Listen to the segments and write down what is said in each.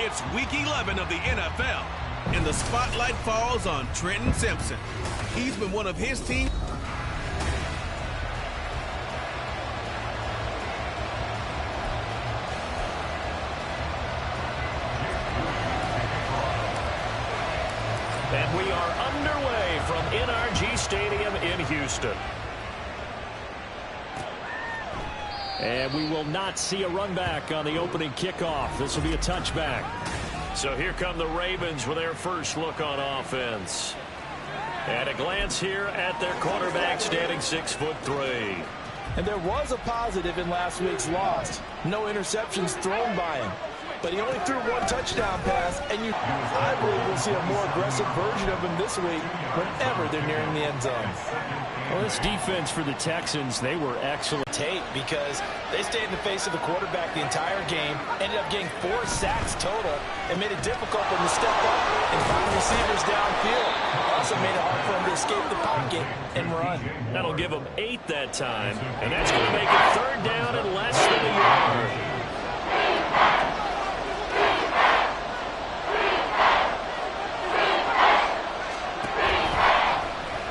It's Week 11 of the NFL, and the spotlight falls on Trenton Simpson. He's been one of his team. And we are underway from NRG Stadium in Houston. And we will not see a run back on the opening kickoff. This will be a touchback. So here come the Ravens with their first look on offense. And a glance here at their quarterback, standing 6'3". And there was a positive in last week's loss. No interceptions thrown by him. But he only threw one touchdown pass, and I believe we'll see a more aggressive version of him this week whenever they're nearing the end zone. Well, this defense for the Texans, they were excellent. Because they stayed in the face of the quarterback the entire game, ended up getting 4 sacks total, and made it difficult for him to step up and find receivers downfield. Also made it hard for him to escape the pocket and run. That'll give him 8 that time, and that's going to make it 3rd down and less than a yard.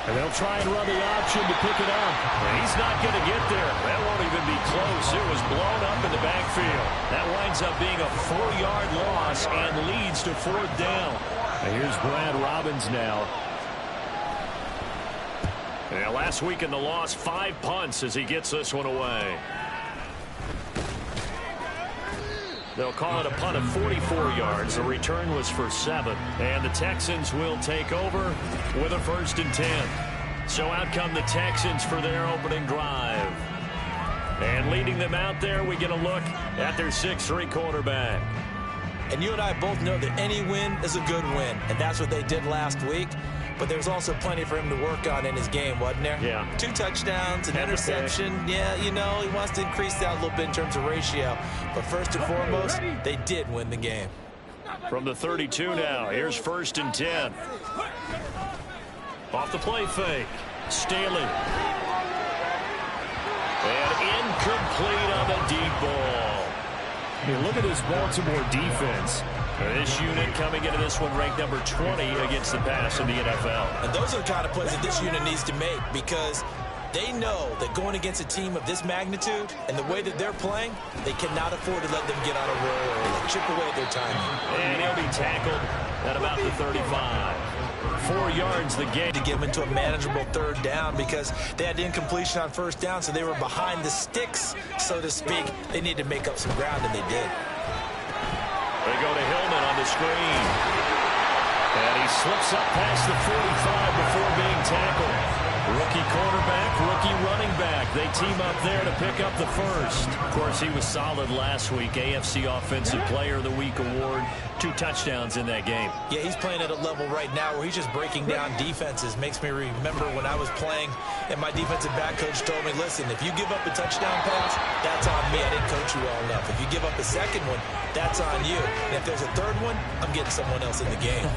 And they'll try and run the option to pick it up. And he's not going to get there. That won't even be close. It was blown up in the backfield. That winds up being a 4-yard loss and leads to 4th down. And here's Brad Robbins now. And last week in the loss, 5 punts as he gets this one away. They'll call it a punt of 44 yards. The return was for 7. And the Texans will take over with a 1st and 10. So out come the Texans for their opening drive. And leading them out there, we get a look at their 6'3" quarterback. And you and I both know that any win is a good win. And that's what they did last week. But there's also plenty for him to work on in his game, wasn't there? Yeah. 2 touchdowns, an interception. Yeah, you know, he wants to increase that a little bit in terms of ratio. But first and foremost, they did win the game. From the 32 now, here's 1st and 10. Off the play fake. Staley. And incomplete on the deep ball. I mean, look at this Baltimore defense. This unit coming into this one ranked number 20 against the pass in the NFL. And those are the kind of plays that this unit needs to make, because they know that going against a team of this magnitude and the way that they're playing, they cannot afford to let them get on a roll or chip away at their timing. And he'll be tackled at about the 35. 4 yards the game. To get them into a manageable 3rd down, because they had the incompletion on 1st down, so they were behind the sticks, so to speak. They needed to make up some ground, and they did. They go to Hillman on the screen. And he slips up past the 45 before being tackled. Rookie quarterback, rookie running back. They team up there to pick up the 1st. Of course, he was solid last week. AFC Offensive Player of the Week award. 2 touchdowns in that game. Yeah, he's playing at a level right now where he's just breaking down defenses. Makes me remember when I was playing and my defensive back coach told me, listen, if you give up a touchdown pass, that's on me. I didn't coach you well enough. If you give up a 2nd one, that's on you. And if there's a 3rd one, I'm getting someone else in the game.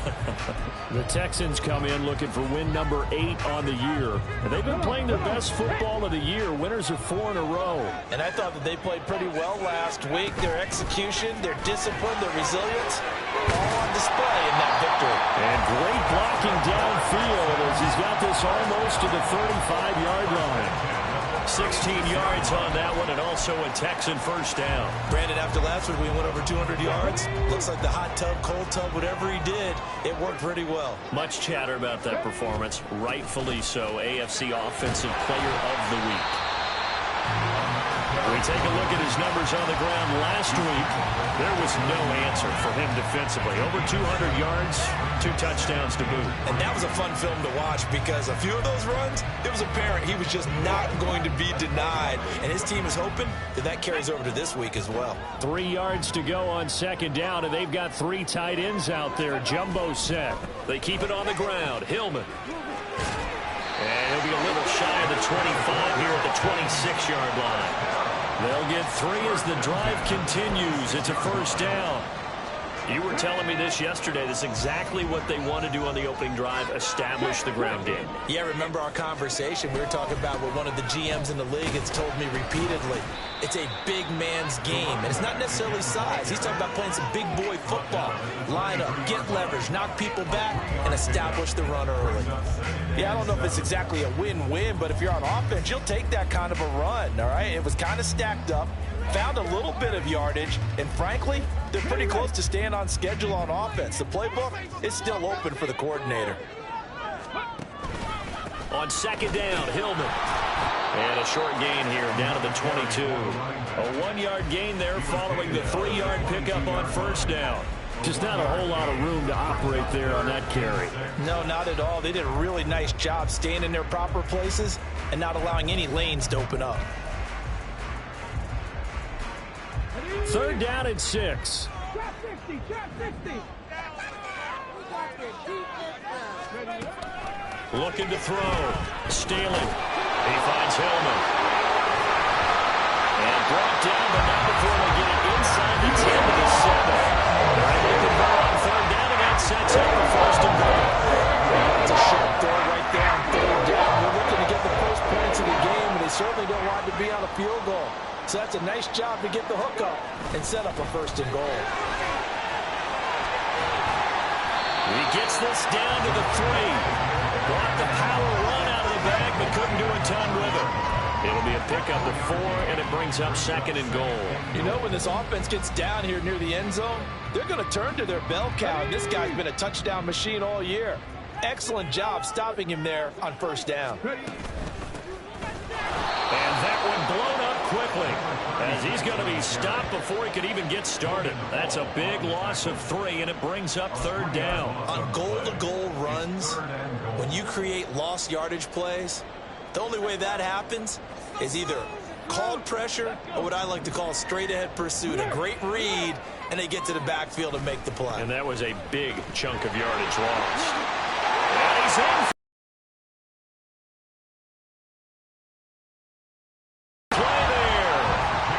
The Texans come in looking for win number 8 on the year. And they've been playing their best football of the year. Winners are 4 in a row. And I thought that they played pretty well last week. Their execution, their discipline, their resilience, all on display in that victory. And great blocking downfield as he's got this almost to the 35-yard line. 16 yards on that one, and also a Texan 1st down. Brandon, after last week we went over 200 yards. Looks like the hot tub, cold tub, whatever he did, it worked pretty well. Much chatter about that performance. Rightfully so. AFC Offensive Player of the Week. We take a look at his numbers on the ground last week. There was no answer for him defensively. Over 200 yards, 2 touchdowns to boot. And that was a fun film to watch, because a few of those runs, it was apparent he was just not going to be denied. And his team is hoping that that carries over to this week as well. 3 yards to go on 2nd down, and they've got 3 tight ends out there. Jumbo set. They keep it on the ground. Hillman. And he'll be a little shy of the 25 here at the 26-yard line. They'll get 3 as the drive continues. It's a 1st down. You were telling me this yesterday. This is exactly what they want to do on the opening drive, establish the ground game. Yeah, remember our conversation? We were talking about what one of the GMs in the league has told me repeatedly. It's a big man's game, and it's not necessarily size. He's talking about playing some big boy football. Line up, get leverage, knock people back, and establish the run early. Yeah, I don't know if it's exactly a win-win, but if you're on offense, you'll take that kind of a run, all right? It was kind of stacked up, found a little bit of yardage, and frankly, they're pretty close to staying on schedule on offense. The playbook is still open for the coordinator. On second down, Hillman. And a short gain here, down to the 22. A 1-yard gain there following the 3-yard pickup on first down. Just not a whole lot of room to operate there on that carry. No, not at all. They did a really nice job staying in their proper places and not allowing any lanes to open up. Third down and 6. Looking to throw. Stealing. He finds Hillman. And brought down, but not before they get it inside the 10 to the 7. They're able to convert on third down, and that sets up the first and goal. It's a short throw right there on third down. They're looking to get the first points of the game, and they certainly don't want to be on a field goal. So that's a nice job to get the hook up and set up a first and goal. He gets this down to the 3. Got the power run out of the bag, but couldn't do a ton with it. It'll be a pickup of 4, and it brings up second and goal. You know, when this offense gets down here near the end zone, they're going to turn to their bell cow. This guy's been a touchdown machine all year. Excellent job stopping him there on first down. And that one blown up quickly, as he's going to be stopped before he could even get started. That's a big loss of 3, and it brings up third down. On goal-to-goal runs, when you create lost yardage plays, the only way that happens is either called pressure or what I like to call straight-ahead pursuit. A great read, and they get to the backfield and make the play. And that was a big chunk of yardage lost. And he's in. Play there.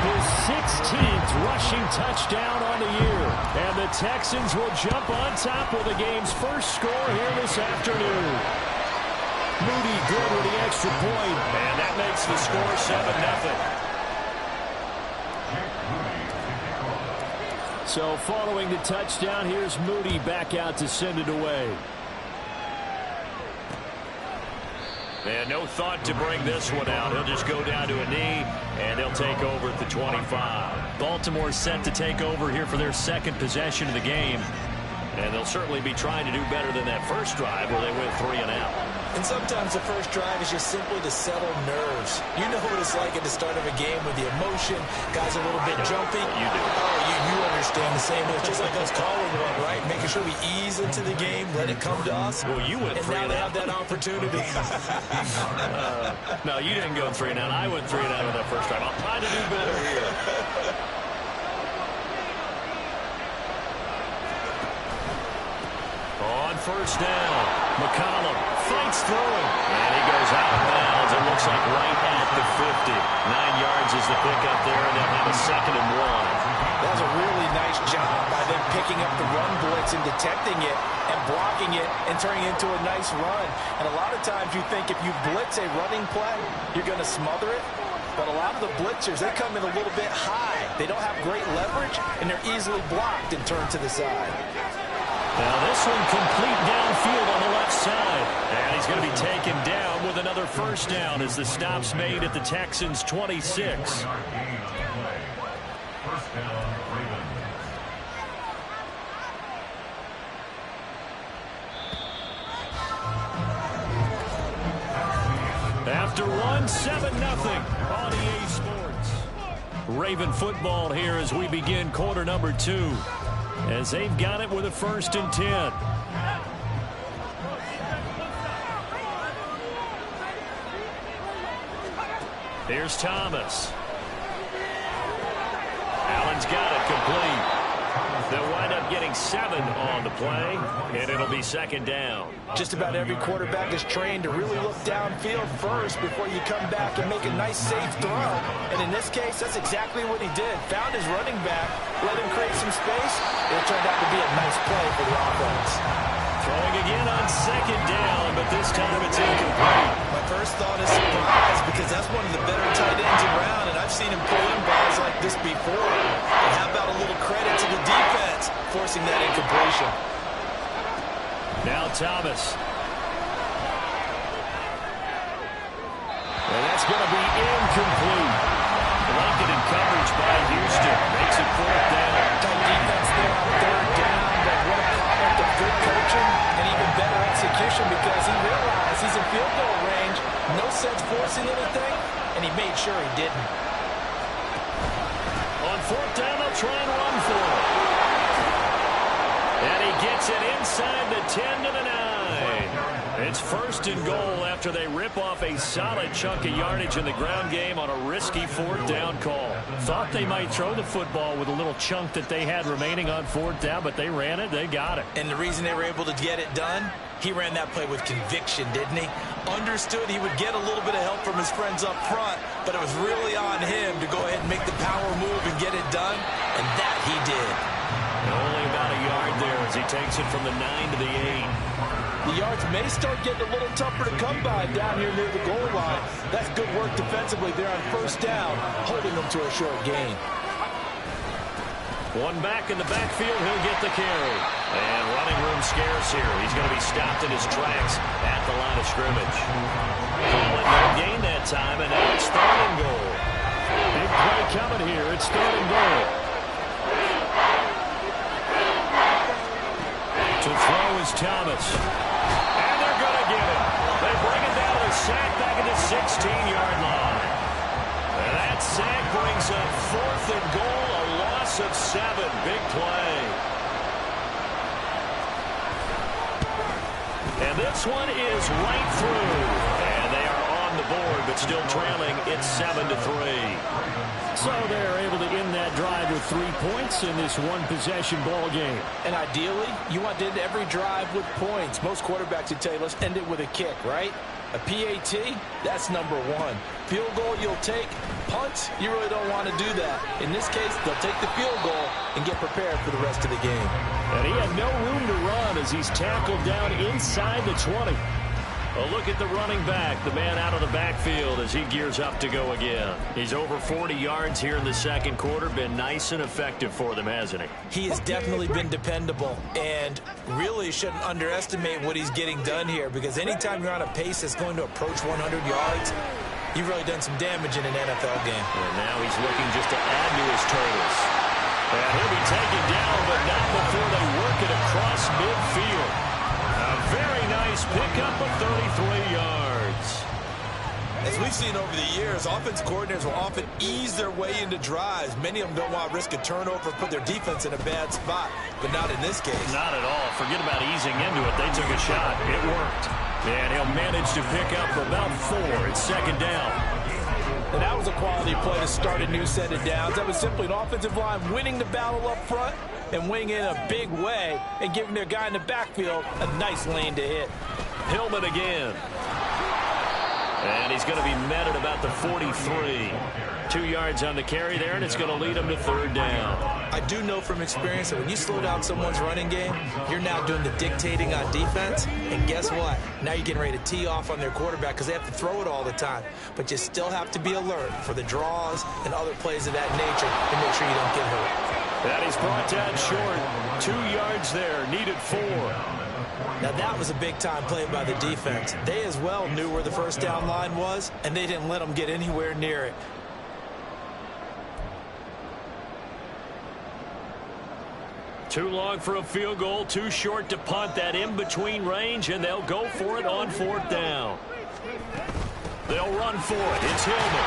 His 16th rushing touchdown on the year. And the Texans will jump on top with the game's first score here this afternoon. Moody good with the extra point, and that makes the score 7-0. So following the touchdown, here's Moody back out to send it away. And no thought to bring this one out. He'll just go down to a knee, and he'll take over at the 25. Baltimore set to take over here for their second possession of the game. And they'll certainly be trying to do better than that first drive where they went 3 and out. And sometimes the first drive is just simply to settle nerves. You know what it's like at the start of a game with the emotion. Guys are a little bit jumpy. You do. Oh, you understand the same. It's just like us calling one, right? Making sure we ease into the game, let it come to us. Well, you went 3 and and now they have that opportunity. No, you didn't go 3 and out. I went 3 and out on that first drive. I'll try to do better here. On first down, McCollum fights through him, and he goes out of bounds. It looks like right at the 50. 9 yards is the pickup there, and they'll have a 2nd and 1. That was a really nice job by them picking up the run blitz and detecting it and blocking it and turning it into a nice run. And a lot of times you think if you blitz a running play, you're going to smother it. But a lot of the blitzers, they come in a little bit high. They don't have great leverage, and they're easily blocked and turned to the side. Now this one complete downfield on the left side. And he's going to be taken down with another first down as the stop's made at the Texans' 26. After one, 7-0 on EA Sports. Raven football here as we begin quarter number 2. As they've got it with a 1st and 10. Here's Thomas. Allen's got it complete. They'll wind up getting 7 on the play, and it'll be second down. Just about every quarterback is trained to really look downfield first before you come back and make a nice, safe throw. And in this case, that's exactly what he did. Found his running back, let him create some space, and it turned out to be a nice play for the offense. Throwing again on second down, but this time it's incomplete. My first thought is surprise, because that's one of the better tight ends around, and I've seen him pull in balls like this before. And how about a little credit to the defense forcing that incompletion? Now Thomas. And that's going to be incomplete. Blanketed coverage by Houston. Makes it fourth down. Tight defense there on third down, but what a product of good coaching and even better execution, because he realized he's in field goal range. No sense forcing anything, and he made sure he didn't. On fourth down, they'll try and run for it. And he gets it inside the 10 to the 9. It's first and goal after they rip off a solid chunk of yardage in the ground game on a risky fourth down call. Thought they might throw the football with a little chunk that they had remaining on fourth down, but they ran it, they got it. And the reason they were able to get it done, he ran that play with conviction, didn't he? Understood he would get a little bit of help from his friends up front, but it was really on him to go ahead and make the power move and get it done, and that he did. Only about a yard there as he takes it from the 9 to the 8. The yards may start getting a little tougher to come by down here near the goal line. That's good work defensively there on first down, holding them to a short gain. One back in the backfield, he'll get the carry. And running room scarce here. He's going to be stopped in his tracks at the line of scrimmage. Call it no gain that time, and now it's third and goal. Big play coming here. It's third and goal. To throw is Thomas. And they're going to get it. They bring it down to the sack back at the 16-yard line. And that sack brings up fourth and goal, a loss of 7. Big play. And this one is right through. And they are on the board, but still trailing. It's 7-3. So they're able to end that drive with 3 points in this one-possession ball game. And ideally, you want to end every drive with points. Most quarterbacks would tell you, let's end it with a kick, right? A PAT, that's number 1. Field goal you'll take. Punts, you really don't want to do that. In this case, they'll take the field goal and get prepared for the rest of the game. And he had no room to run as he's tackled down inside the 20. A look at the running back, the man out of the backfield as he gears up to go again. He's over 40 yards here in the second quarter. Been nice and effective for them, hasn't he? He has definitely been dependable, and really shouldn't underestimate what he's getting done here, because anytime you're on a pace that's going to approach 100 yards, you've really done some damage in an NFL game. And now he's looking just to add to his totals. And he'll be taken down, but not before they work it across midfield. A very nice pickup of 33 yards. As we've seen over the years, offensive coordinators will often ease their way into drives. Many of them don't want to risk a turnover, put their defense in a bad spot, but not in this case. Not at all. Forget about easing into it. They took a shot. It worked. And he'll manage to pick up about 4. It's second down. And that was a quality play to start a new set of downs. That was simply an offensive line winning the battle up front and winning in a big way and giving their guy in the backfield a nice lane to hit. Hillman again. And he's going to be met at about the 43. 2 yards on the carry there, and it's going to lead him to third down. I do know from experience that when you slow down someone's running game, you're now doing the dictating on defense. And guess what? Now you're getting ready to tee off on their quarterback because they have to throw it all the time. But you still have to be alert for the draws and other plays of that nature to make sure you don't get hurt. That is brought down short. 2 yards there, needed 4. Now that was a big-time play by the defense. They as well knew where the first down line was, and they didn't let them get anywhere near it. Too long for a field goal, too short to punt. That in-between range, and they'll go for it on fourth down. They'll run for it. It's Hillman.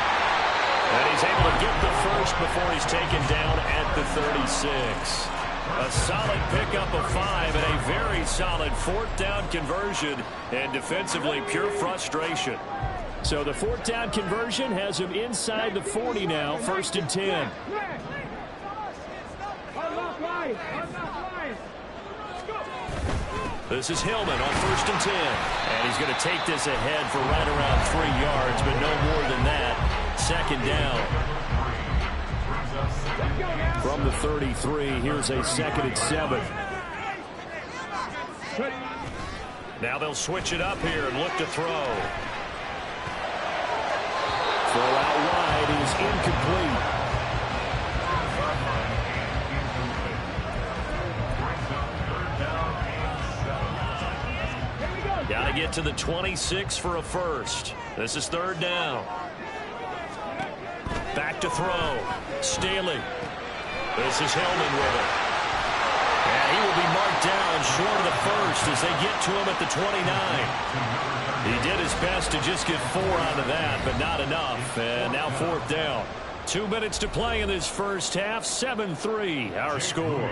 And he's able to get the first before he's taken down at the 36. A solid pickup of 5 and a very solid fourth down conversion, and defensively pure frustration. So the fourth down conversion has him inside the 40 now, 1st and 10. This is Hillman on 1st and 10. And he's going to take this ahead for right around 3 yards, but no more than that. 2nd down. From the 33, here's a 2nd and 7. Now they'll switch it up here and look to throw. Throw out wide is incomplete. Got to get to the 26 for a first. This is 3rd down. Back to throw. Staley. This is Hillman with it. And he will be marked down short of the first as they get to him at the 29. He did his best to just get 4 out of that, but not enough. And now 4th down. 2 minutes to play in this first half. 7-3 our score.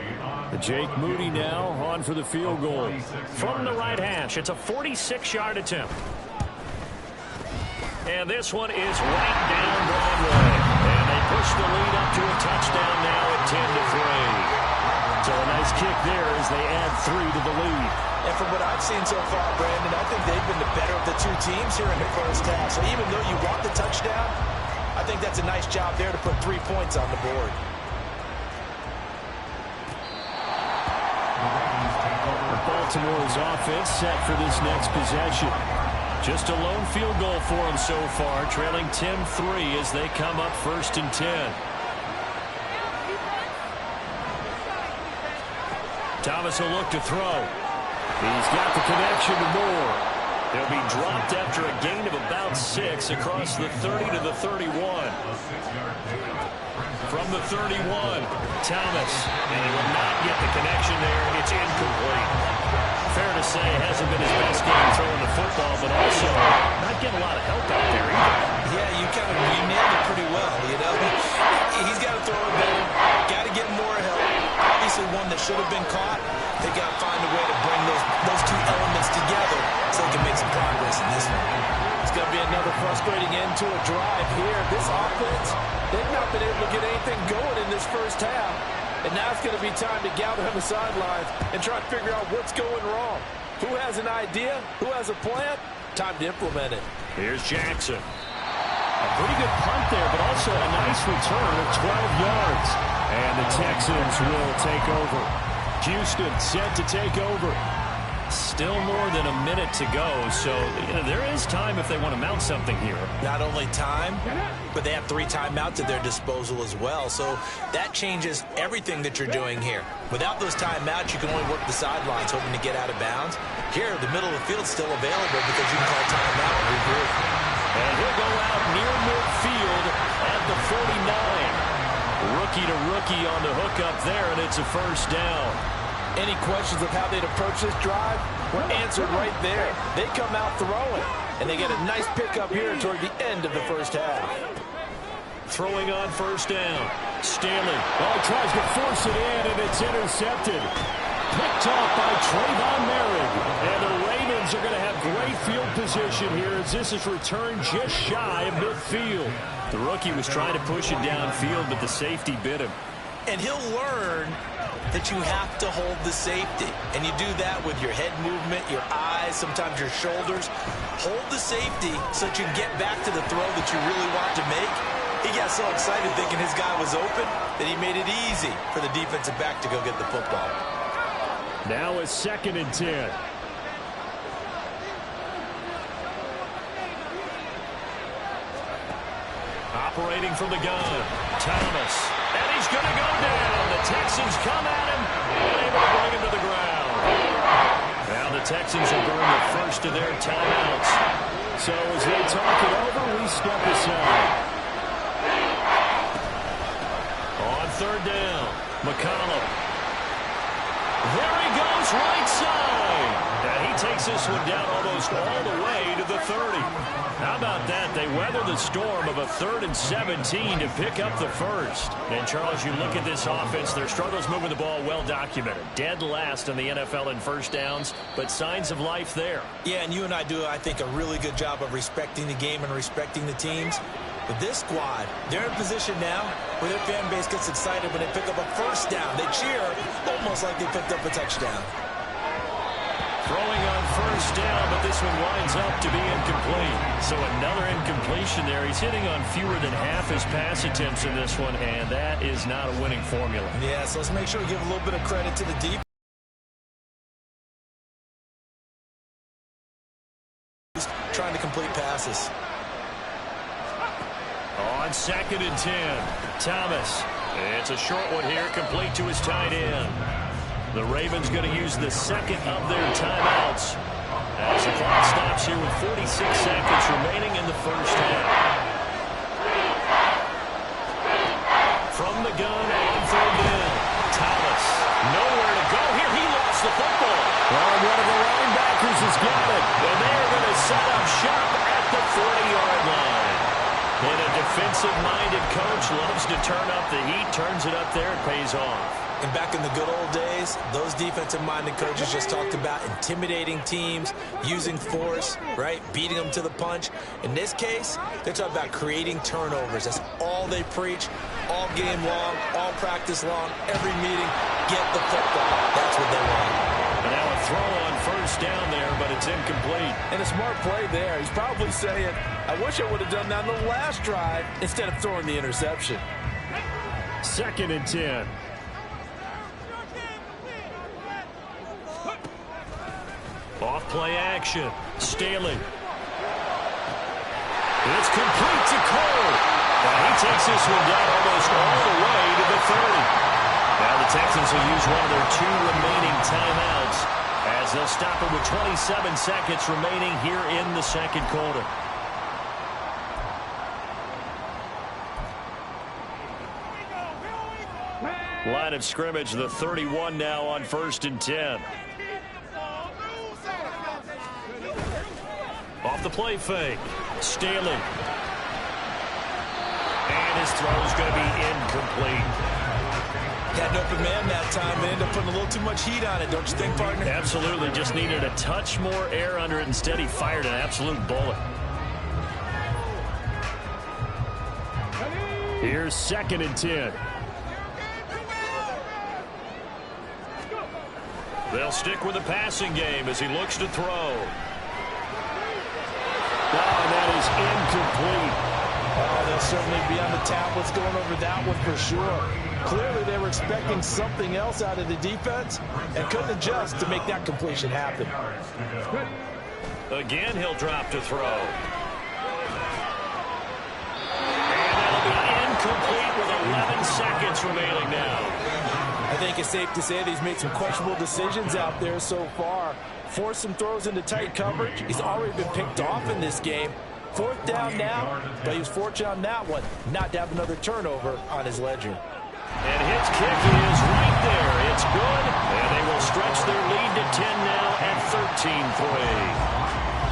Jake Moody now on for the field goal. From the right hash, it's a 46-yard attempt. And this one is right down Broadway. And they push the lead up to a touchdown now at 10-3. So a nice kick there as they add 3 to the lead. And from what I've seen so far, Brandon, I think they've been the better of the 2 teams here in the first half. So even though you want the touchdown, I think that's a nice job there to put 3 points on the board. Baltimore's offense set for this next possession. Just a lone field goal for them so far, trailing 10-3 as they come up 1st and 10. Thomas will look to throw. He's got the connection to Moore. They'll be dropped after a gain of about 6 across the 30 to the 31. From the 31, Thomas. And he will not get the connection there. It's incomplete. Fair to say, hasn't been his best game throwing the football, but also not getting a lot of help out there either. Yeah, you nailed it pretty well, you know. He's got to throw it better. Got to get more help. Obviously one that should have been caught. They got to find a way to bring those 2 elements together so they can make some progress in this one. It's going to be another frustrating end to a drive here. This offense, they've not been able to get anything going in this first half. And now it's going to be time to gather on the sidelines and try to figure out what's going wrong. Who has an idea? Who has a plan? Time to implement it. Here's Jackson. A pretty good punt there, but also a nice return of 12 yards. And the Texans will take over. Houston set to take over. Still more than a minute to go, so there is time if they want to mount something here. Not only time, but they have 3 timeouts at their disposal as well, so that changes everything that you're doing here. Without those timeouts, you can only work the sidelines, hoping to get out of bounds. Here, the middle of the field's still available because you can call timeout and regroup. And he'll go out near midfield at the 49. Rookie to rookie on the hookup there, and it's a 1st down. Any questions of how they'd approach this drive were answered right there. They come out throwing, and they get a nice pickup here toward the end of the first half. Throwing on 1st down. Stanley. Oh, tries to force it in, and it's intercepted. Picked off by Trayvon Merritt. And the Ravens are going to have great field position here as this is returned just shy of midfield. The rookie was trying to push it downfield, but the safety bit him. And he'll learn that you have to hold the safety. And you do that with your head movement, your eyes, sometimes your shoulders. Hold the safety so that you can get back to the throw that you really want to make. He got so excited thinking his guy was open that he made it easy for the defensive back to go get the football. Now a 2nd and 10. Operating from the gun, Thomas. And he's going to go down. The Texans come at him and able to bring him to the ground. Now the Texans will burn the first of their timeouts. So as they talk it over, we step aside. On 3rd down, McCollum. There he goes, right side. And he takes this one down almost all the way to the 30. How about that? They weather the storm of a 3rd and 17 to pick up the first. And, Charles, you look at this offense, their struggles moving the ball well documented. Dead last in the NFL in first downs, but signs of life there. Yeah, and you and I do, I think, a really good job of respecting the game and respecting the teams. But this squad, they're in position now where their fan base gets excited when they pick up a first down. They cheer almost like they picked up a touchdown. Throwing on first down, but this one winds up to be incomplete. So another incompletion there. He's hitting on fewer than half his pass attempts in this one, and that is not a winning formula. Yeah, so let's make sure we give a little bit of credit to the defense. Trying to complete passes. On 2nd and 10, Thomas. It's a short one here, complete to his tight end. The Ravens going to use the second of their timeouts as the clock stops here with 46 seconds remaining in the first half. From the gun on 3rd down, Thomas. Nowhere to go here. He lost the football. Well, one of the linebackers has got it. And they're going to set up shop at the 40-yard line. And a defensive-minded coach loves to turn up the heat, turns it up there, and pays off. And back in the good old days, those defensive-minded coaches just talked about intimidating teams, using force, right, beating them to the punch. In this case, they're talking about creating turnovers. That's all they preach, all game long, all practice long, every meeting. Get the football. That's what they want. And now a throw on first down there, but it's incomplete. And a smart play there. He's probably saying, I wish I would have done that on the last drive instead of throwing the interception. 2nd and 10. Off play action. Staley. It's complete to Cole. And he takes this one down almost all the way to the 30. Now the Texans will use one of their 2 remaining timeouts as they'll stop it with 27 seconds remaining here in the second quarter. Line of scrimmage, the 31 now on 1st and 10. Off the play fake. Staley. And his throw is going to be incomplete. Had an open man that time and ended up putting a little too much heat on it, don't you think, partner? Absolutely. Just needed a touch more air under it. Instead, he fired an absolute bullet. Here's 2nd and 10. They'll stick with the passing game as he looks to throw. Oh, that is incomplete. Oh, they'll certainly be on the tablets going over that one for sure. Clearly, they were expecting something else out of the defense and couldn't adjust to make that completion happen. Again, he'll drop to throw. And that'll be incomplete with 11 seconds remaining now. I think it's safe to say that he's made some questionable decisions out there so far. Forced some throws into tight coverage. He's already been picked off in this game. 4th down now, but he was fortunate on that one not to have another turnover on his ledger. And his kick is right there. It's good, and they will stretch their lead to 10 now at 13-3.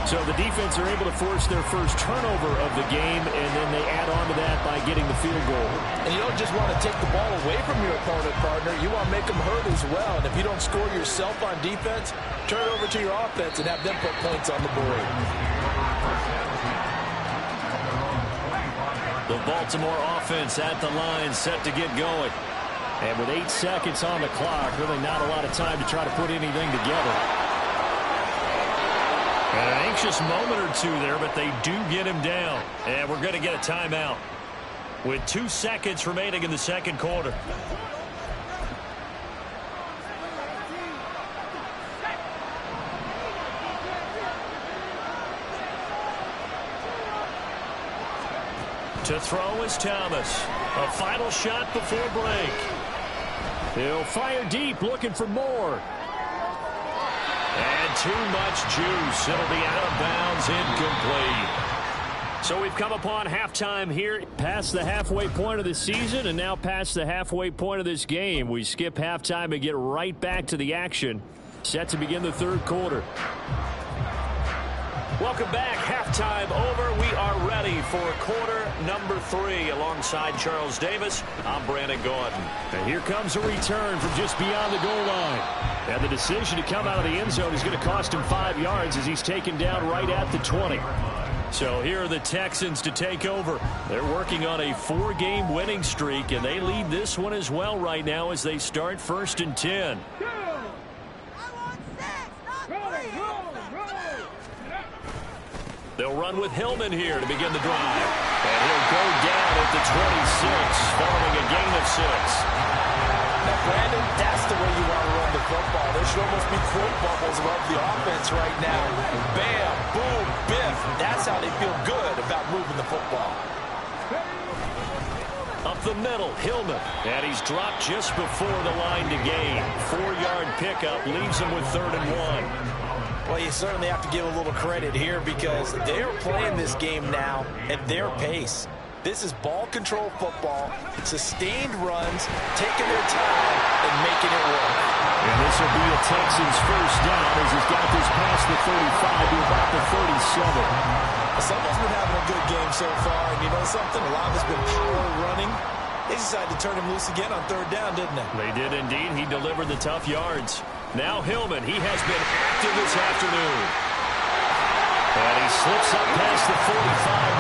So the defense are able to force their first turnover of the game, and then they add on to that by getting the field goal. And you don't just want to take the ball away from your opponent, partner. You want to make them hurt as well. And if you don't score yourself on defense, turn it over to your offense and have them put points on the board. The Baltimore offense at the line, set to get going. And with 8 seconds on the clock, really not a lot of time to try to put anything together. And an anxious moment or two there, but they do get him down. And we're going to get a timeout with 2 seconds remaining in the second quarter. To throw is Thomas. A final shot before break. He'll fire deep, looking for more. And too much juice. It'll be out of bounds, incomplete. So we've come upon halftime here, past the halfway point of the season, and now past the halfway point of this game. We skip halftime and get right back to the action. Set to begin the third quarter. Welcome back. Halftime over. We are ready for quarter number 3. Alongside Charles Davis, I'm Brandon Gaudin. And here comes a return from just beyond the goal line. And the decision to come out of the end zone is going to cost him 5 yards as he's taken down right at the 20. So here are the Texans to take over. They're working on a 4-game winning streak, and they lead this one as well right now as they start 1st and 10. They'll run with Hillman here to begin the drive. And he'll go down at the 26, following a gain of 6. Now, Brandon, that's the way you want to run the football. There should almost be quote bubbles above the offense right now. Bam, boom, biff. That's how they feel good about moving the football. Up the middle, Hillman. And he's dropped just before the line to gain. 4-yard pickup leaves him with 3rd and 1. Well, you certainly have to give a little credit here because they're playing this game now at their pace. This is ball control football, sustained runs, taking their time and making it work. And this will be a Texans 1st down as he's got this past the 35 to about the 37. Someone's been having a good game so far, and you know something? A lot of it's been power running. They decided to turn him loose again on 3rd down, didn't they? They did indeed. He delivered the tough yards. Now Hillman, he has been active this afternoon. And he slips up past the 45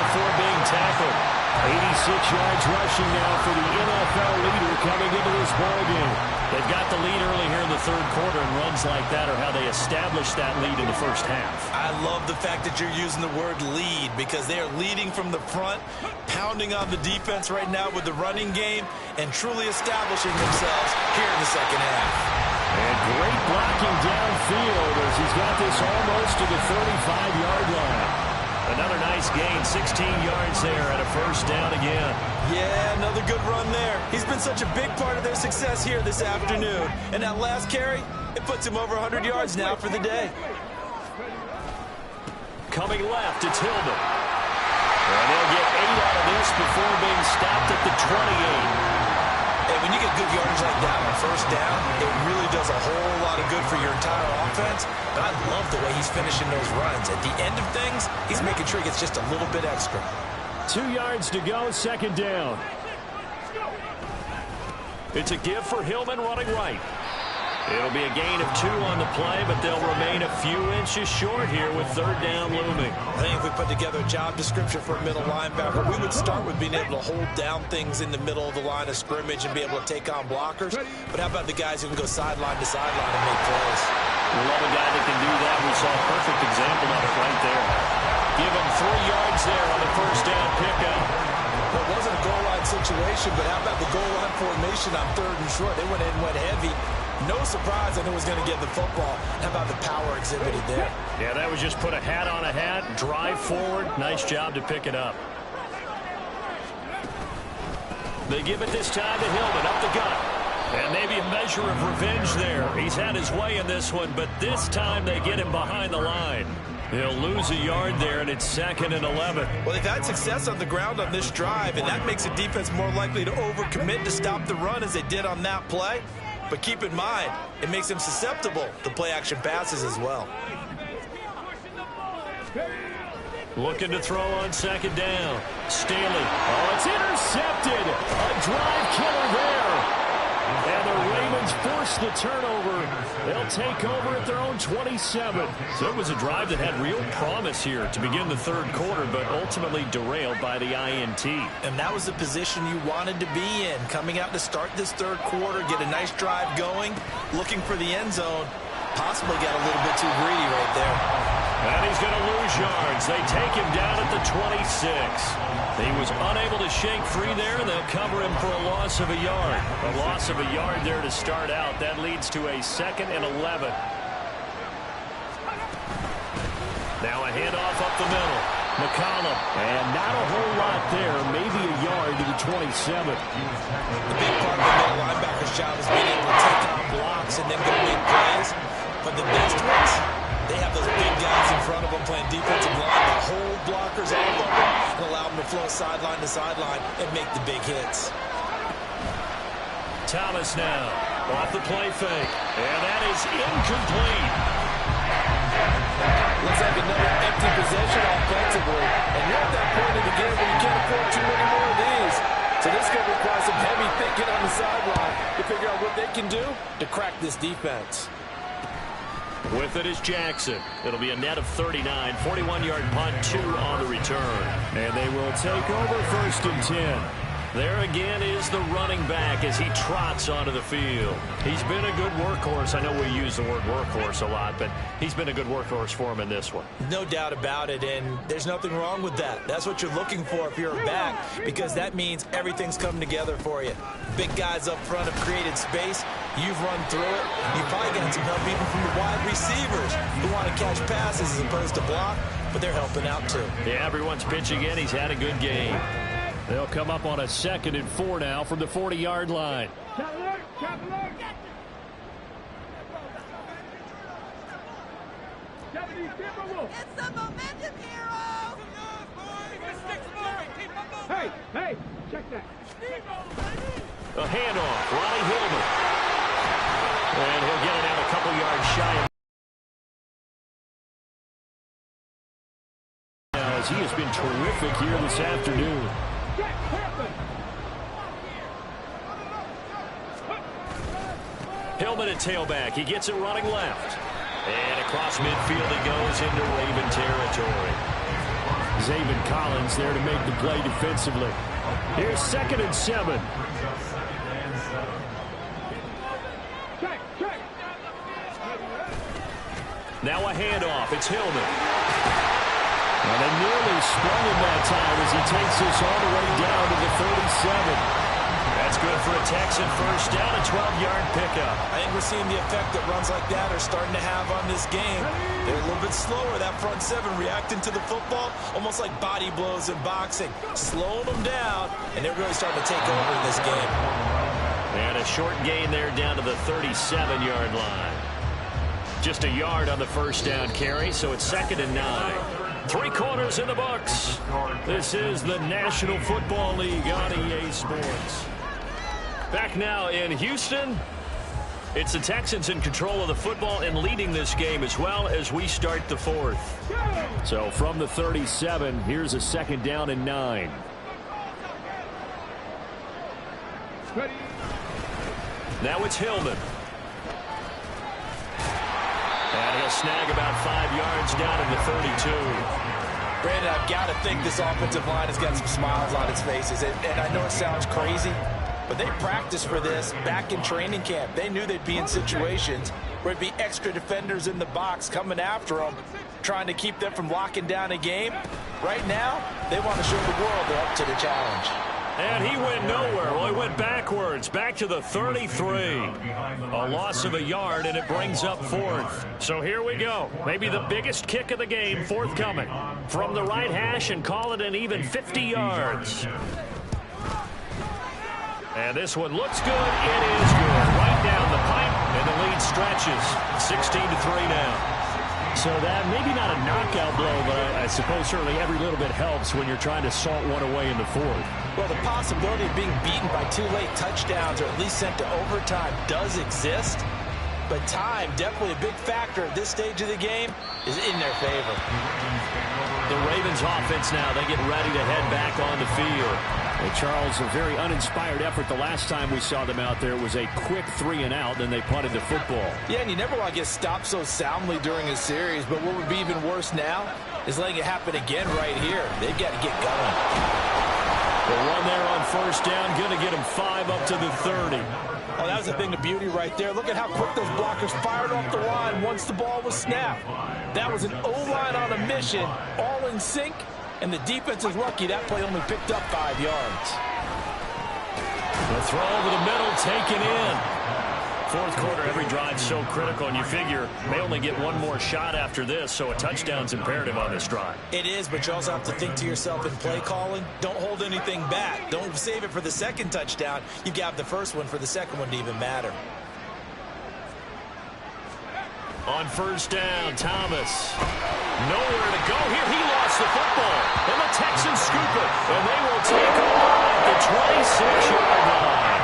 before being tackled. 86 yards rushing now for the NFL leader coming into this ballgame. They've got the lead early here in the 3rd quarter, and runs like that are how they establish that lead in the 1st half. I love the fact that you're using the word lead because they are leading from the front, pounding on the defense right now with the running game, and truly establishing themselves here in the 2nd half. And great blocking downfield as he's got this almost to the 35-yard line. Another nice gain, 16 yards there and a 1st down again. Yeah, another good run there. He's been such a big part of their success here this afternoon. And that last carry, it puts him over 100 yards now for the day. Coming left, it's Hillman. And they'll get 8 out of this before being stopped at the 28. And when you get good yardage like that on 1st down, it really does a whole lot of good for your entire offense. But I love the way he's finishing those runs. At the end of things, he's making sure he gets just a little bit extra. 2 yards to go, 2nd down. It's a give for Hillman running right. It'll be a gain of 2 on the play, but they'll remain a few inches short here with 3rd down looming. I think if we put together a job description for a middle linebacker, we would start with being able to hold down things in the middle of the line of scrimmage and be able to take on blockers. But how about the guys who can go sideline to sideline and make plays? We love a guy that can do that. We saw a perfect example of it right there. Give him 3 yards there on the 1st down pickup. Well, it wasn't a goal line situation, but how about the goal line formation on 3rd and short? They went in and went heavy. No surprise I knew was going to get the football. How about the power exhibited there? Yeah, that was just put a hat on a hat, drive forward. Nice job to pick it up. They give it this time to Hillman up the gut. And maybe a measure of revenge there. He's had his way in this one, but this time they get him behind the line. He'll lose a yard there, and it's 2nd and 11. Well, they've had success on the ground on this drive, and that makes a defense more likely to overcommit to stop the run as they did on that play. But keep in mind, it makes them susceptible to play-action passes as well. Looking to throw on 2nd down. Staley. Oh, it's intercepted. A drive killer there. And the Ravens force the turnover. They'll take over at their own 27. So it was a drive that had real promise here to begin the 3rd quarter, but ultimately derailed by the INT. And that was the position you wanted to be in. Coming out to start this 3rd quarter, get a nice drive going, looking for the end zone. Possibly got a little bit too greedy right there. And he's going to lose yards. They take him down at the 26. He was unable to shake free there, and they'll cover him for a loss of a yard. A loss of a yard there to start out. That leads to a 2nd and 11. Now a handoff up the middle. McCollum. And not a whole lot there. Maybe a yard to the 27. The big part of the middle linebacker's job is being able to take on blocks and then go make plays. But the best ones, they have those big guys in front of them playing defensive line. They hold blockers off of them and allow them to flow sideline to sideline and make the big hits. Thomas now off the play fake. And that is incomplete. Looks like another empty possession offensively. And you're at that point of the game where you can't afford too many more of these. So this is going to require some heavy thinking on the sideline to figure out what they can do to crack this defense. With it is Jackson. It'll be a net of 39. 41-yard punt, 2 on the return. And they will take over 1st and 10. There again is the running back as he trots onto the field. He's been a good workhorse. I know we use the word workhorse a lot, but he's been a good workhorse for him in this one. No doubt about it, and there's nothing wrong with that. That's what you're looking for if you're a back, because that means everything's come together for you. Big guys up front have created space. You've run through it. You've probably got some help even from the wide receivers who want to catch passes as opposed to block, but they're helping out too. Yeah, everyone's pitching in. He's had a good game. They'll come up on a 2nd and 4 now from the 40-yard line. It's the momentum hero! Hey, check that. A handoff, Ronnie Hillman. And he'll get it out a couple yards shy. As he has been terrific here this afternoon. Hillman at tailback. He gets it running left. And across midfield he goes into Raven territory. Zaven Collins there to make the play defensively. Here's 2nd and 7. Now a handoff. It's Hillman. And they nearly sprung him that time as he takes this all the way down to the 37. That's good for a Texan first down, a 12-yard pickup. I think we're seeing the effect that runs like that are starting to have on this game. They're a little bit slower, that front 7, reacting to the football, almost like body blows in boxing, slowing them down, and they're really starting to take over in this game. And a short gain there down to the 37-yard line. Just a yard on the first down carry, so it's 2nd and 9. 3 quarters in the books. This is the National Football League on EA Sports. Back now in Houston. It's the Texans in control of the football and leading this game as well as we start the 4th. So from the 37, here's a 2nd down and 9. Now it's Hillman. And he'll snag about 5 yards down in the 32. Brandon, I've got to think this offensive line has got some smiles on its faces. And I know it sounds crazy, but they practiced for this back in training camp. They knew they'd be in situations where it'd be extra defenders in the box coming after them, trying to keep them from locking down a game. Right now, they want to show the world they're up to the challenge. And he went nowhere. Well, he went backwards, back to the 33. A loss of a yard, and it brings up 4th. So here we go. Maybe the biggest kick of the game forthcoming. From the right hash and call it an even 50 yards. And this one looks good. It is good. Right down the pipe, and the lead stretches. 16-3 now. So that maybe not a knockout blow, but I suppose certainly every little bit helps when you're trying to salt one away in the 4th. Well, the possibility of being beaten by 2 late touchdowns or at least sent to overtime does exist. But time, definitely a big factor at this stage of the game, is in their favor. The Ravens offense now, they get ready to head back on the field. And Charles, a very uninspired effort the last time we saw them out there. It was a quick 3 and out, then they punted the football. Yeah, and you never want to get stopped so soundly during a series, but what would be even worse now is letting it happen again right here. They've got to get going. The run there on first down, going to get them 5 up to the 30. Oh, that was a thing of beauty right there. Look at how quick those blockers fired off the line once the ball was snapped. That was an O-line on a mission, all in sync, and the defense is lucky that play only picked up 5 yards. The throw over the middle, taken in. 4th quarter, every drive so critical, and you figure they only get one more shot after this, so a touchdown's imperative on this drive. It is, but you also have to think to yourself in play calling, don't hold anything back. Don't save it for the second touchdown. You've got the first one for the second one to even matter. On first down, Thomas. Nowhere to go here. He lost the football. And the Texans scoop it. And they will take over at the 26-yard line.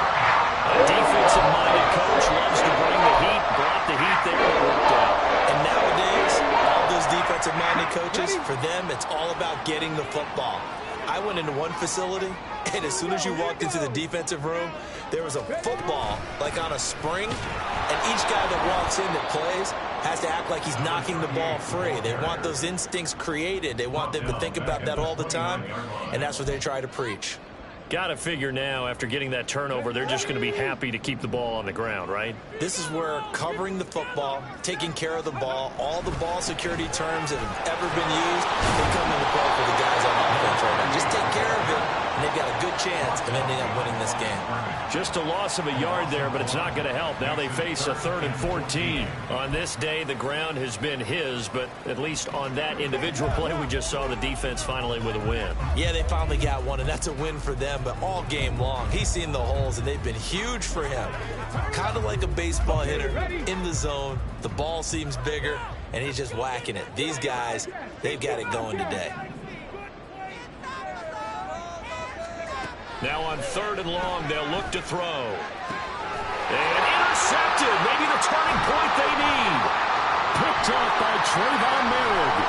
A defensive-minded coach loves to bring the heat. Brought the heat there. It worked out. And nowadays, all those defensive-minded coaches, for them, it's all about getting the football. I went into one facility, and as soon as you walked into the defensive room, there was a football like on a spring, and each guy that walks in that plays has to act like he's knocking the ball free. They want those instincts created. They want them to think about that all the time, and that's what they try to preach. Got to figure now, after getting that turnover, they're just going to be happy to keep the ball on the ground, right? This is where covering the football, taking care of the ball, all the ball security terms that have ever been used, they come into play for the guys on offense right now. Just take care of it, and they've got a good chance of ending up winning this game. Just a loss of a yard there, but it's not going to help. Now they face a 3rd and 14. On this day, the ground has been his, but at least on that individual play, we just saw the defense finally with a win. Yeah, they finally got one, and that's a win for them, but all game long, he's seen the holes, and they've been huge for him. Kind of like a baseball hitter in the zone. The ball seems bigger, and he's just whacking it. These guys, they've got it going today. Now on 3rd and long, they'll look to throw. And intercepted. Maybe the turning point they need. Picked off by Trayvon Merritt.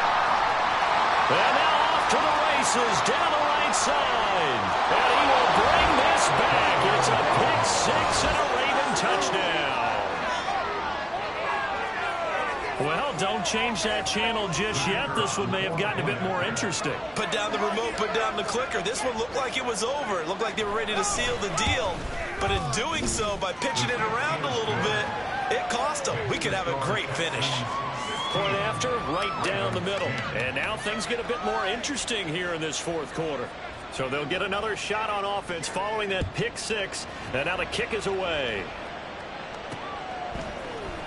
And now off to the races down the right side. And he will bring this back. It's a pick 6 and a Raven touchdown. Well, don't change that channel just yet. This one may have gotten a bit more interesting. Put down the remote, put down the clicker. This one looked like it was over. It looked like they were ready to seal the deal. But in doing so, by pitching it around a little bit, it cost them. We could have a great finish. Point after, right down the middle. And now things get a bit more interesting here in this 4th quarter. So they'll get another shot on offense following that pick 6. And now the kick is away.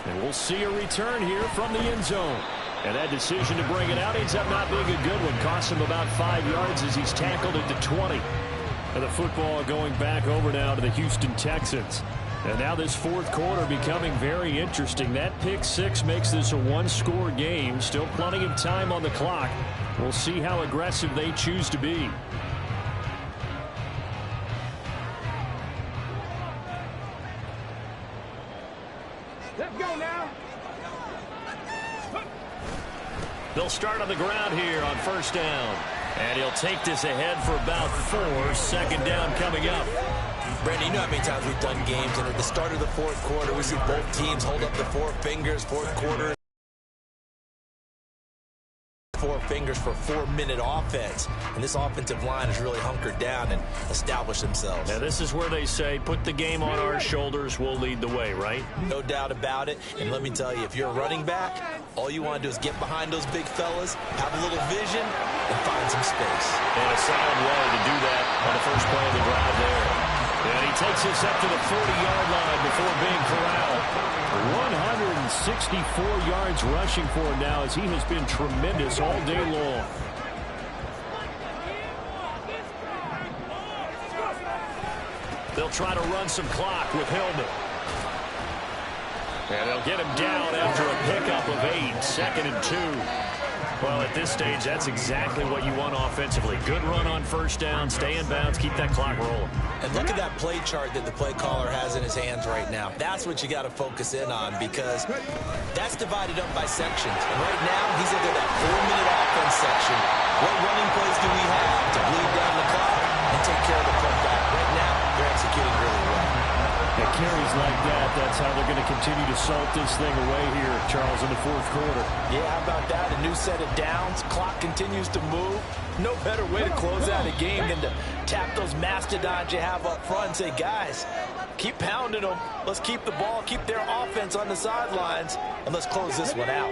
And we'll see a return here from the end zone. And that decision to bring it out ends up not being a good one. Costs him about 5 yards as he's tackled at the 20. And the football going back over now to the Houston Texans. And now this 4th quarter becoming very interesting. That pick 6 makes this a 1-score game. Still plenty of time on the clock. We'll see how aggressive they choose to be. Let's go now. They'll start on the ground here on 1st down. And he'll take this ahead for about 4. 2nd down coming up. Brandon, you know how many times we've done games, and at the start of the 4th quarter, we see both teams hold up the 4 fingers, 4th quarter. 4 fingers for 4-minute offense, and this offensive line has really hunkered down and established themselves. Now this is where they say, put the game on our shoulders, we'll lead the way, right? No doubt about it, and let me tell you, if you're a running back, all you want to do is get behind those big fellas, have a little vision, and find some space. And a solid way to do that on the first play of the drive there. And he takes this up to the 40-yard line before being corralled. 164 yards rushing for him now as he has been tremendous all day long. They'll try to run some clock with Hillman. And they'll get him down after a pickup of 8. 2nd and 2. Well, at this stage, that's exactly what you want offensively. Good run on 1st down, stay in bounds, keep that clock rolling. And look at that play chart that the play caller has in his hands right now. That's what you got to focus in on, because that's divided up by sections. And right now, he's into that 4-minute offense section. What running plays do we have to bleed down the clock and take care of the putback? Right now, they're executing really well. At carries like that, that's how they're going to continue to salt this thing away here, Charles, in the 4th quarter. Yeah, how about that? A new set of downs. Clock continues to move. No better way to close out a game than to tap those mastodons you have up front and say, guys, keep pounding them. Let's keep the ball, keep their offense on the sidelines, and let's close this one out.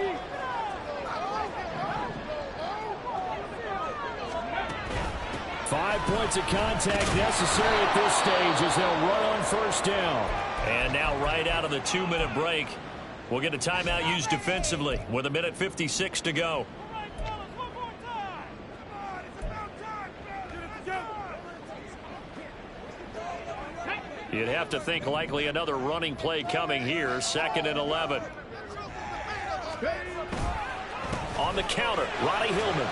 Five points of contact necessary at this stage as they'll run on 1st down. And now right out of the 2-minute break, we'll get a timeout used defensively with 1:56 to go. You'd have to think likely another running play coming here. 2nd and 11. On the counter, Ronnie Hillman.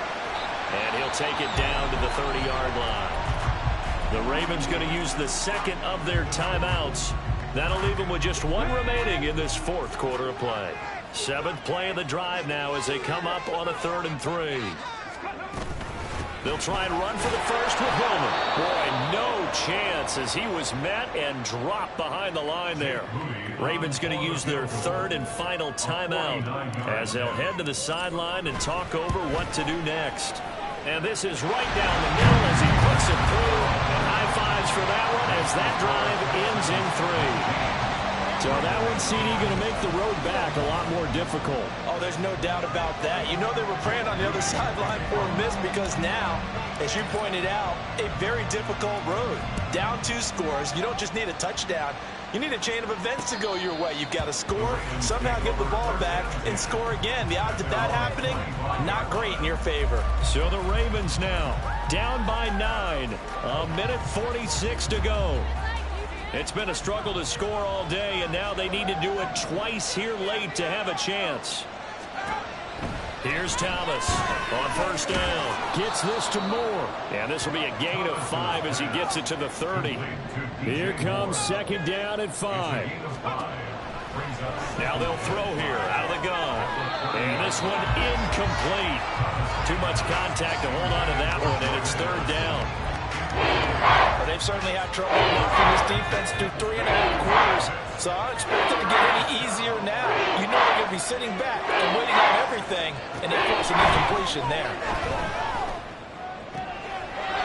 And he'll take it down to the 30-yard line. The Ravens going to use the 2nd of their timeouts. That'll leave them with just 1 remaining in this 4th quarter of play. 7th play of the drive now as they come up on a 3rd and 3. They'll try and run for the first with Hillman. Boy, no chance as he was met and dropped behind the line there. Ravens going to use their third and final timeout as they'll head to the sideline and talk over what to do next. And this is right down the middle as he puts it through. And high fives for that one as that drive ends in 3. So that one, CD, going to make the road back a lot more difficult. Oh, there's no doubt about that. You know they were praying on the other sideline for a miss because now, as you pointed out, a very difficult road. Down 2 scores. You don't just need a touchdown. You need a chain of events to go your way. You've got to score, somehow get the ball back, and score again. The odds of that happening, not great in your favor. So the Ravens now down by 9. A minute 46 to go. It's been a struggle to score all day, and now they need to do it twice here late to have a chance. Here's Thomas on first down. Gets this to Moore. And this will be a gain of 5 as he gets it to the 30. Here comes second down at 5. Now they'll throw here out of the gun. And this one incomplete. Too much contact to hold on to that one, and it's third down. Well, they've certainly had trouble knocking this defense through 3.5 quarters, so I don't expect them to get any easier now. You know they're going to be sitting back and waiting on everything, and they force an incompletion there.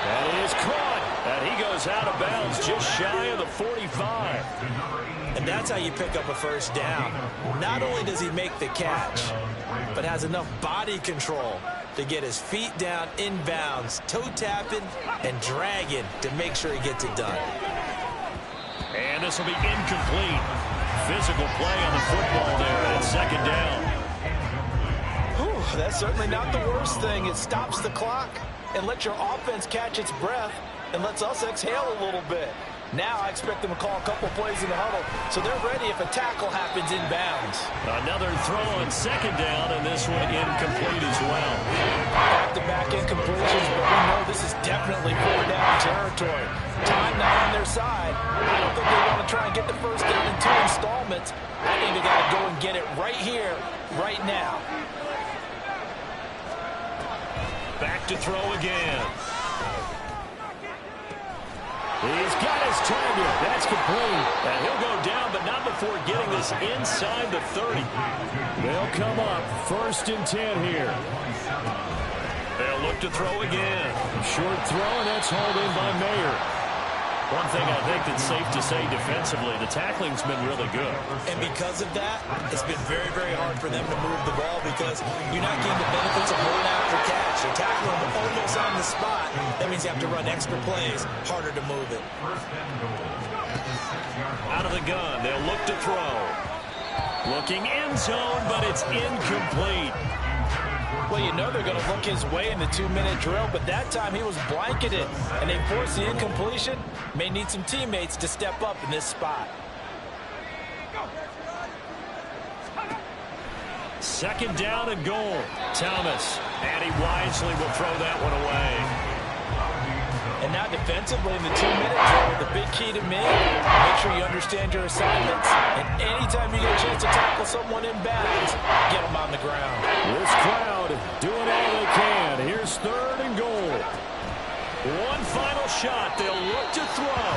That is caught, and he goes out of bounds just shy of the 45. And that's how you pick up a first down. Not only does he make the catch, but has enough body control to get his feet down inbounds, toe tapping and dragging to make sure he gets it done. And this will be incomplete. Physical play on the football there at second down. Whew, that's certainly not the worst thing. It stops the clock and lets your offense catch its breath and lets us exhale a little bit. Now I expect them to call a couple plays in the huddle, so they're ready if a tackle happens inbounds. Another throw on second down, and this one incomplete as well. Back-to-back incompletions, but we know this is definitely 4-down territory. Time not on their side. I don't think they want to try and get the first down in 2 installments. I think they got to go and get it right here, right now. Back to throw again. He's got his target. That's complete. And he'll go down, but not before getting this inside the 30. They'll come up first and 10 here. They'll look to throw again. Short throw, and that's hauled in by Mayer. One thing I think that's safe to say defensively, the tackling's been really good. And because of that, it's been very, very hard for them to move the ball because you're not getting the benefits of holding after catch. You're tackling them almost on the spot. That means you have to run extra plays, harder to move it. Out of the gun, they'll look to throw. Looking end zone, but it's incomplete. Well, you know they're going to look his way in the 2-minute drill, but that time he was blanketed, and they forced the incompletion. May need some teammates to step up in this spot. Second down and goal. Thomas, and he wisely will throw that one away. And now defensively in the 2-minute drill, the big key to me, make sure you understand your assignments. And anytime you get a chance to tackle someone in bounds, get them on the ground. This crowd doing all they can. Here's third and goal. One final shot. They'll look to throw.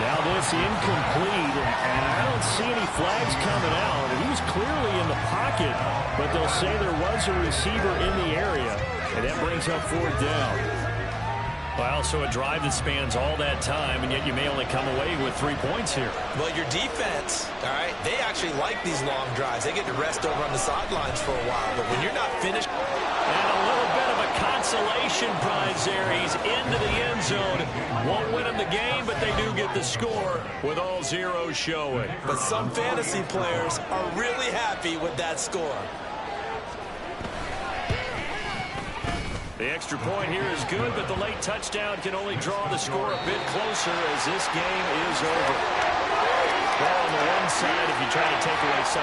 Now this incomplete, and I don't see any flags coming out. He was clearly in the pocket, but they'll say there was a receiver in the area, and that brings up fourth down. Well, so a drive that spans all that time, and yet you may only come away with 3 points here. Well, your defense, all right, they actually like these long drives. They get to rest over on the sidelines for a while, but when you're not finished. And a little bit of a consolation prize there. He's into the end zone. Won't win him the game, but they do get the score with all zeros showing. But some fantasy players are really happy with that score. The extra point here is good, but the late touchdown can only draw the score a bit closer as this game is over. Well, on the one side, if you try to take away some